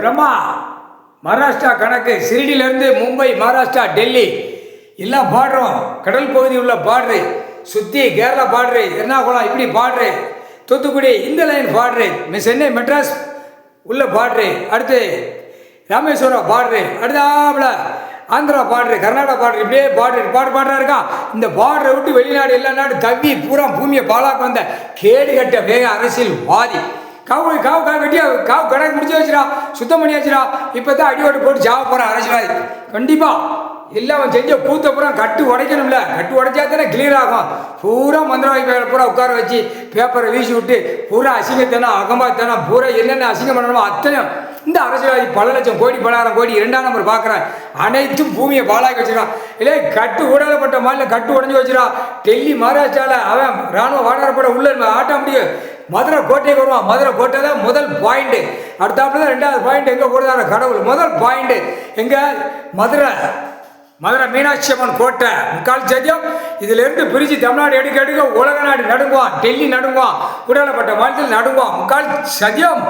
பிரம்மா மகாராஷ்டிரா கணக்கு சிறிடியிலேருந்து மும்பை, மகாராஷ்டிரா, டெல்லி எல்லாம் பாடுறோம். கடல் பகுதி உள்ள பாடுறு, சுற்றி கேரளா பாடுறு, எர்ணாகுளம் இப்படி பாடுறு, தூத்துக்குடி இந்த லைன் பாடுறு, சென்னை மெட்ராஸ் உள்ள பாடுறு, அடுத்து ராமேஸ்வரம் பாடுறு, அடுத்தாப்புல ஆந்திரா பாடுறு, கர்நாடகா பாடுறு, இப்படியே பாடுறா இருக்கான். இந்த பாடுறை விட்டு வெளிநாடு எல்லா நாடு தவி பூரா பூமியை பாலாக்க வந்த கேடு கட்ட வேக அரசியல்வாதி. காவு வெட்டியா காவு கணக்கு முடிச்சு வச்சுடா, சுத்தம் பண்ணி வச்சுடா. இப்போ தான் அடியோடு போட்டு ஜாவ போகிறான் அரசியல்வாதி. கண்டிப்பாக எல்லாம் அவன் செஞ்ச பூத்த பூரா கட்டு உடைக்கணும்ல, கட்டு உடைச்சா தானே கிளியர் ஆகும். பூரா மந்திரவாதி பேரை பூரா உட்கார வச்சு பேப்பரை வீசி விட்டு பூரா அசிங்கத்தனம் அகம்பாத்தனம் பூரா என்னென்ன அசிங்கம் பண்ணணுமோ அத்தனை இந்த அரசியல்வாதி பல லட்சம் கோடி 10,000 கோடி 2ஆம் நம்பர் பார்க்குறேன். அனைத்தும் பூமியை பாலாக்கி வச்சுருக்கான். இல்லை கட்டு ஊடாலப்பட்ட மாநில கட்டு உடஞ்சி வச்சுருக்கான். டெல்லி மகாராஷ்டிராவில் அவன் ராணுவ வானரப்பட உள்ள ஆட்ட முடியும். மதுரை கோட்டைக்கு வருவான். மதுரை கோட்டை தான் முதல் பாயிண்ட்டு. அடுத்தாப்புல தான் 2வது பாயிண்ட் எங்கே போடுறாரு கடவுள். முதல் பாயிண்ட்டு எங்கே? மதுரை மீனாட்சி அம்மன் கோட்டை முக்கால் சத்தியம். இதிலிருந்து பிரித்து தமிழ்நாடு எடுக்க உலக நாடு நடுங்குவான். டெல்லி நடுங்குவான். உடலப்பட்ட மாநிலத்தில் நடுங்குவான். முக்கால் சத்தியம்.